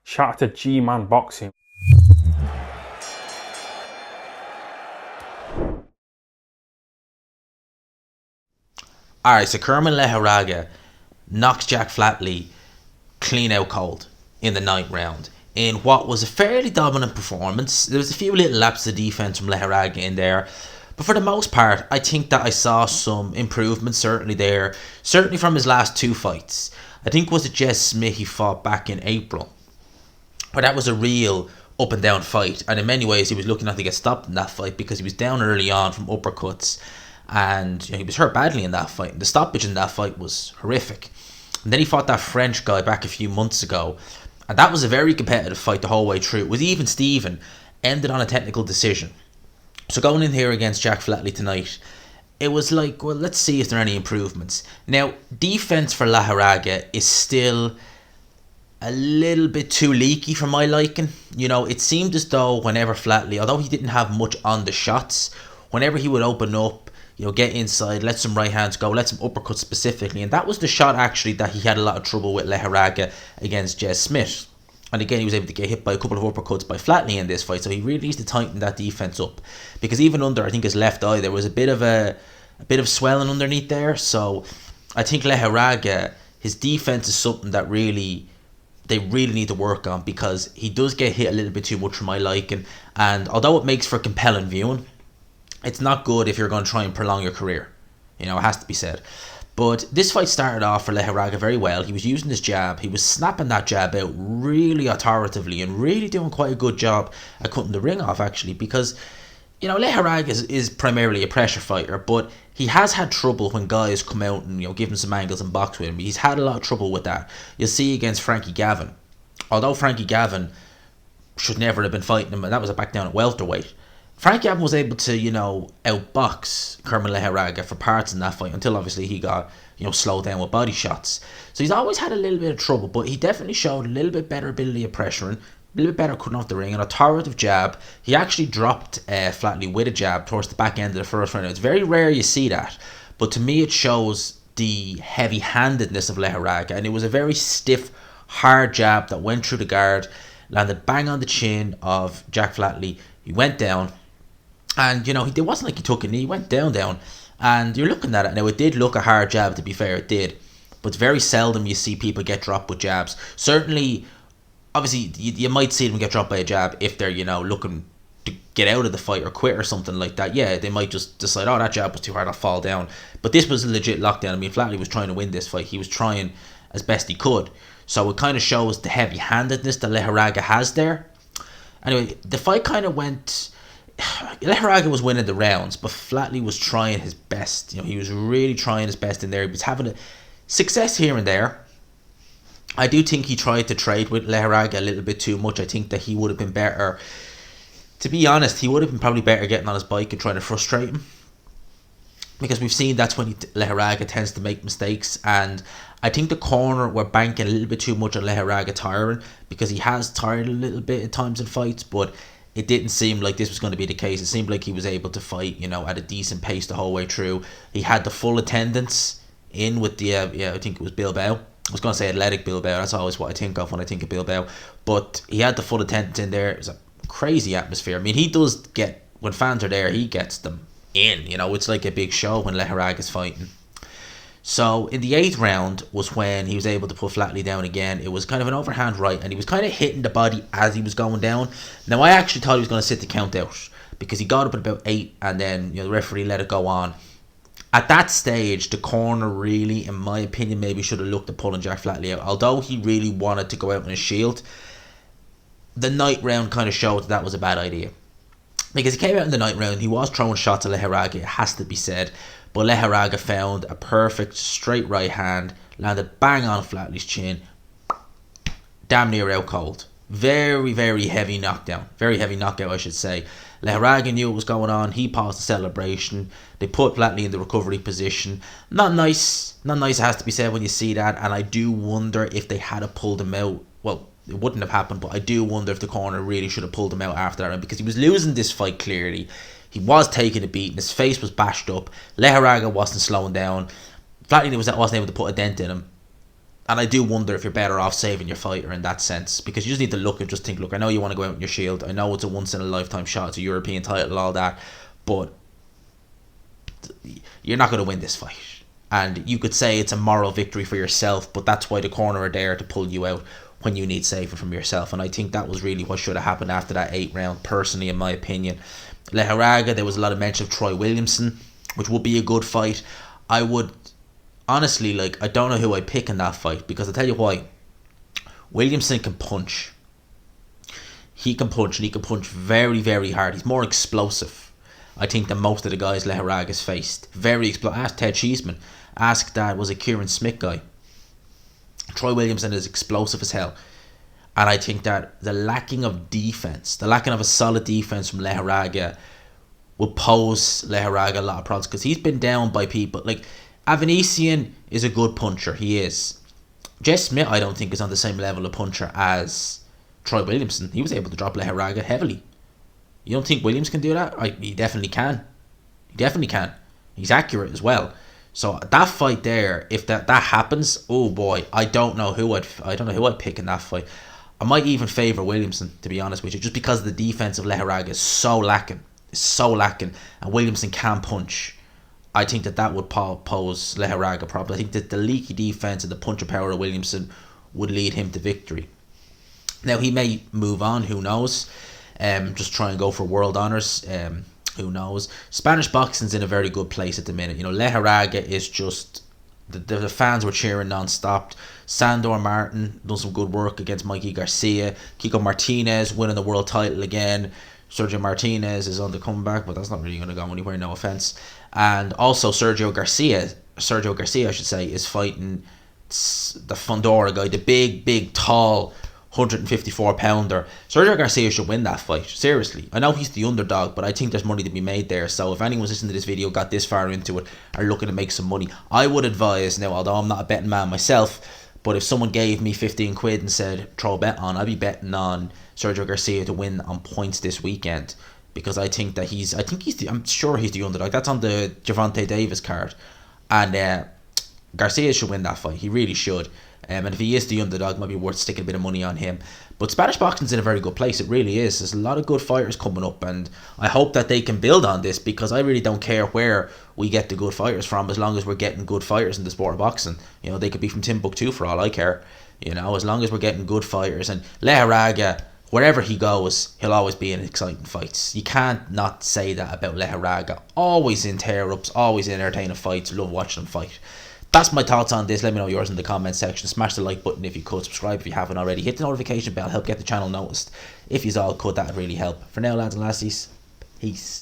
Shout out to G-Man Boxing. Alright, so Kerman Lejarrga knocks Jack Flatley clean out cold in the ninth round in what was a fairly dominant performance. There was a few little lapses of defense from Lejarrga in there, but for the most part, I think that I saw some improvement certainly there, certainly from his last two fights. I think it was a Jez Smith he fought back in April, but that was a real up and down fight, and in many ways he was lucky not to get stopped in that fight because he was down early on from uppercuts, and he was hurt badly in that fight. The stoppage in that fight was horrific. And then he fought that French guy back a few months ago, and that was a very competitive fight the whole way through. It was even Steven, ended on a technical decision. So going in here against Jack Flatley tonight, it was like, well, let's see if there are any improvements. Now, defense for Lejarrga is still a little bit too leaky for my liking. It seemed as though whenever Flatley, although he didn't have much on the shots, whenever he would open up, get inside, let some right hands go, let some uppercuts specifically. And that was the shot actually that he had a lot of trouble with Lejarrga against Jez Smith. And again, he was able to get hit by a couple of uppercuts by Flatley in this fight. So he really needs to tighten that defense up. Because even under, I think, his left eye, there was a bit of swelling underneath there. So I think Lejarrga, his defense is something that they really need to work on, because he does get hit a little bit too much for my liking. And although it makes for compelling viewing, it's not good if you're going to try and prolong your career. It has to be said. But this fight started off for Lejarrga very well. He was using his jab. He was snapping that jab out really authoritatively and really doing quite a good job at cutting the ring off, actually, because, Lejarrga is primarily a pressure fighter, but he has had trouble when guys come out and, give him some angles and box with him. He's had a lot of trouble with that. You'll see against Frankie Gavin. Although Frankie Gavin should never have been fighting him, and that was back down at welterweight, Frank Gavin was able to, outbox Kerman Lejarrga for parts in that fight until obviously he got, slowed down with body shots. So he's always had a little bit of trouble, but he definitely showed a little bit better ability of pressuring, a little bit better cutting off the ring, an authoritative jab. He actually dropped Flatley with a jab towards the back end of the first round. It's very rare you see that, but to me it shows the heavy-handedness of Lejarrga, and it was a very stiff, hard jab that went through the guard, landed bang on the chin of Jack Flatley. He went down. And, it wasn't like he took a knee. He went down. And you're looking at it. Now, it did look a hard jab, to be fair. It did. But very seldom you see people get dropped with jabs. Certainly, obviously, you might see them get dropped by a jab if they're, looking to get out of the fight or quit or something like that. Yeah, they might just decide, oh, that jab was too hard, I'll fall down. But this was a legit lockdown. I mean, Flatley was trying to win this fight. He was trying as best he could. So it kind of shows the heavy-handedness that Lejarrga has there. Anyway, the fight kind of went... Lejarrga was winning the rounds, but Flatley was trying his best. He was really trying his best in there. He was having a success here and there. I do think he tried to trade with Lejarrga a little bit too much. I think that he would have been better. To be honest, he would have been probably better getting on his bike and trying to frustrate him, because we've seen that's when Lejarrga tends to make mistakes. And I think the corner were banking a little bit too much on Lejarrga tiring, because he has tired a little bit at times in fights, but it didn't seem like this was going to be the case. It seemed like he was able to fight, at a decent pace the whole way through. He had the full attendance in with the, I think it was Bilbao. I was going to say Athletic Bilbao. That's always what I think of when I think of Bilbao. But he had the full attendance in there. It was a crazy atmosphere. I mean, he does get, when fans are there, he gets them in. It's like a big show when Lejarrga is fighting. So in the 8th round was when he was able to put Flatley down again. It was kind of an overhand right, and he was kind of hitting the body as he was going down. Now, I actually thought he was going to sit the count out, because he got up at about 8, and then the referee let it go on. At that stage, the corner really, in my opinion, maybe should have looked at pulling Jack Flatley out. Although he really wanted to go out on his shield, the night round kind of showed that was a bad idea. Because he came out in the night round, he was throwing shots at Lejarrga, it has to be said. But Lejarrga found a perfect straight right hand, landed bang on Flatley's chin, damn near out cold. Very, very heavy knockdown. Very heavy knockout, I should say. Lejarrga knew what was going on. He paused the celebration. They put Flatley in the recovery position. Not nice. Not nice, it has to be said, when you see that. And I do wonder if they had pulled him out. Well, it wouldn't have happened, but I do wonder if the corner really should have pulled him out after that round, because he was losing this fight clearly. He was taking a beating. His face was bashed up. Lejarrga wasn't slowing down. Flatley wasn't able to put a dent in him. And I do wonder if you're better off saving your fighter in that sense, because you just need to look and just think, look, I know you want to go out in your shield. I know it's a once in a lifetime shot. It's a European title, all that, but you're not going to win this fight. And you could say it's a moral victory for yourself, but that's why the corner are there to pull you out when you need saving from yourself. And I think that was really what should have happened after that 8th round, personally, in my opinion. Lejarrga, there was a lot of mention of Troy Williamson, which would be a good fight. I would, honestly, I don't know who I'd pick in that fight, because I'll tell you why. Williamson can punch. He can punch, and he can punch very, very hard. He's more explosive, I think, than most of the guys Lejarrga's faced. Very explosive. Ask Ted Cheeseman. Ask that, was a Kieran Smith guy. Troy Williamson is explosive as hell. And I think that the lacking of defense, the lacking of a solid defense from Lejarrga will pose Lejarrga a lot of problems, because he's been down by people. Avanesian is a good puncher. He is. Jess Smith, I don't think, is on the same level of puncher as Troy Williamson. He was able to drop Lejarrga heavily. You don't think Williams can do that? He definitely can. He definitely can. He's accurate as well. So that fight there, if that happens, oh boy, I don't know who I'd pick in that fight. I might even favour Williamson, to be honest with you, just because the defense of Lejarrga is so lacking, and Williamson can punch. I think that would pose Lejarrga problems. I think that the leaky defense and the puncher power of Williamson would lead him to victory. Now, he may move on, who knows? Just try and go for world honours. Who knows? Spanish boxing's in a very good place at the minute. Lejarrga is just... The fans were cheering non-stop. Sandor Martin done some good work against Mikey Garcia. Kiko Martinez winning the world title again. Sergio Martinez is on the comeback, but that's not really going to go anywhere, no offense. And also Sergio Garcia, I should say, is fighting the Fundora guy, the big, tall 154 pounder. Sergio Garcia should win that fight, seriously. I know he's the underdog, but I think there's money to be made there. So if anyone's listening to this video, got this far into it, are looking to make some money, I would advise, now although I'm not a betting man myself, but if someone gave me 15 quid and said throw a bet on, I'd be betting on Sergio Garcia to win on points this weekend, because I'm sure he's the underdog. That's on the Gervonta Davis card, and Garcia should win that fight. He really should. And if he is the underdog, it might be worth sticking a bit of money on him. But Spanish boxing's in a very good place. It really is. There's a lot of good fighters coming up, and I hope that they can build on this, because I really don't care where we get the good fighters from, as long as we're getting good fighters in the sport of boxing. They could be from Timbuktu for all I care. As long as we're getting good fighters. And Lejarrga, wherever he goes, he'll always be in exciting fights. You can't not say that about Lejarrga. Always in tear-ups, always in entertaining fights. Love watching him fight. That's my thoughts on this. Let me know yours in the comment section. Smash the like button if you could. Subscribe if you haven't already. Hit the notification bell. Help get the channel noticed. If you all could, that would really help. For now, lads and lassies, peace.